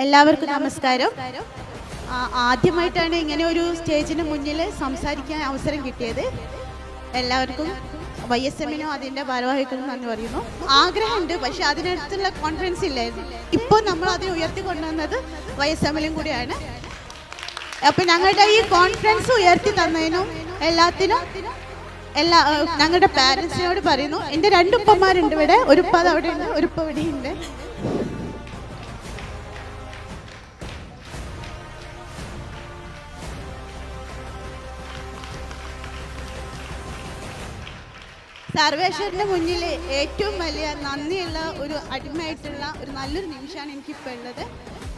എല്ലാവർക്കും നമസ്കാരം. ആദ്യമായിട്ടാണ് ഇങ്ങനെ ഒരു സ്റ്റേജിന് മുന്നിൽ സംസാരിക്കാൻ അവസരം കിട്ടിയത്. എല്ലാവർക്കും YSMനും അതിൻ്റെ ഭാരവാഹികൾക്കും നന്ദി പറയുന്നു. ആഗ്രഹമുണ്ട്, പക്ഷെ അതിനടുത്തുള്ള കോൺഫിഡൻസ് ഇല്ലായിരുന്നു. ഇപ്പോൾ നമ്മൾ അതിനെ ഉയർത്തിക്കൊണ്ടുവന്നത് YSMലും കൂടിയാണ്. അപ്പം ഞങ്ങളുടെ ഈ കോൺഫിഡൻസ് ഉയർത്തി തന്നതിനും എല്ലാത്തിനും ഞങ്ങളുടെ പാരൻസിനോട് പറയുന്നു. എൻ്റെ രണ്ട് ഉപ്പമാരുണ്ട് ഇവിടെ, ഒരു ഉപ്പ അവിടെ ഉണ്ട്, ഒരു ഉപ്പ ഇവിടെ ഉണ്ട്. സർവേശ്വരൻ്റെ മുന്നിൽ ഏറ്റവും വലിയ നന്ദിയുള്ള ഒരു അടിമയായിട്ടുള്ള ഒരു നല്ലൊരു നിമിഷമാണ് എനിക്കിപ്പോൾ ഉള്ളത്.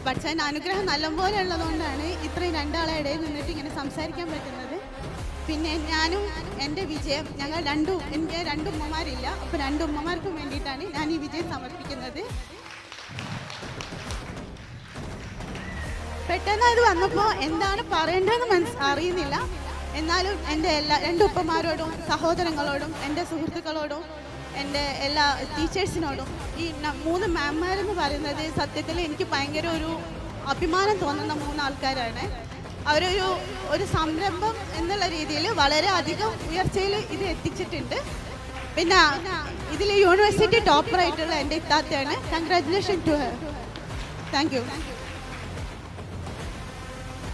പക്ഷേ അനുഗ്രഹം നല്ലപോലെ ഉള്ളതുകൊണ്ടാണ് ഇത്രയും രണ്ടാളെ ഇടയിൽ നിന്നിട്ട് ഇങ്ങനെ സംസാരിക്കാൻ പറ്റുന്നത്. പിന്നെ ഞാനും എൻ്റെ വിജയം, എനിക്ക് രണ്ട് ഉമ്മമാരില്ല, അപ്പോൾ രണ്ട് ഉമ്മമാർക്കും വേണ്ടിയിട്ടാണ് ഞാൻ ഈ വിജയം സമർപ്പിക്കുന്നത്. പെട്ടെന്ന് അത് വന്നപ്പോൾ എന്താണ് പറയേണ്ടതെന്ന് അറിയുന്നില്ല. എന്നാലും എൻ്റെ രണ്ട് ഉപ്പമാരോടും സഹോദരങ്ങളോടും എൻ്റെ സുഹൃത്തുക്കളോടും എൻ്റെ എല്ലാ ടീച്ചേഴ്സിനോടും ഈ 3 മാംമാരെന്ന് പറയുന്നത് സത്യത്തിൽ എനിക്ക് ഭയങ്കര ഒരു അഭിമാനം തോന്നുന്ന 3 ആൾക്കാരാണ്. ഒരു സംരംഭം എന്നുള്ള രീതിയിൽ വളരെ അധികം ഉയർച്ചയിൽ ഇത് എത്തിച്ചിട്ടുണ്ട്. പിന്നെ ഇതിൽ യൂണിവേഴ്സിറ്റി ടോപ്പറായിട്ടുള്ള എൻ്റെ ഇത്താത്തയാണ്. Congratulation to her. Thank U.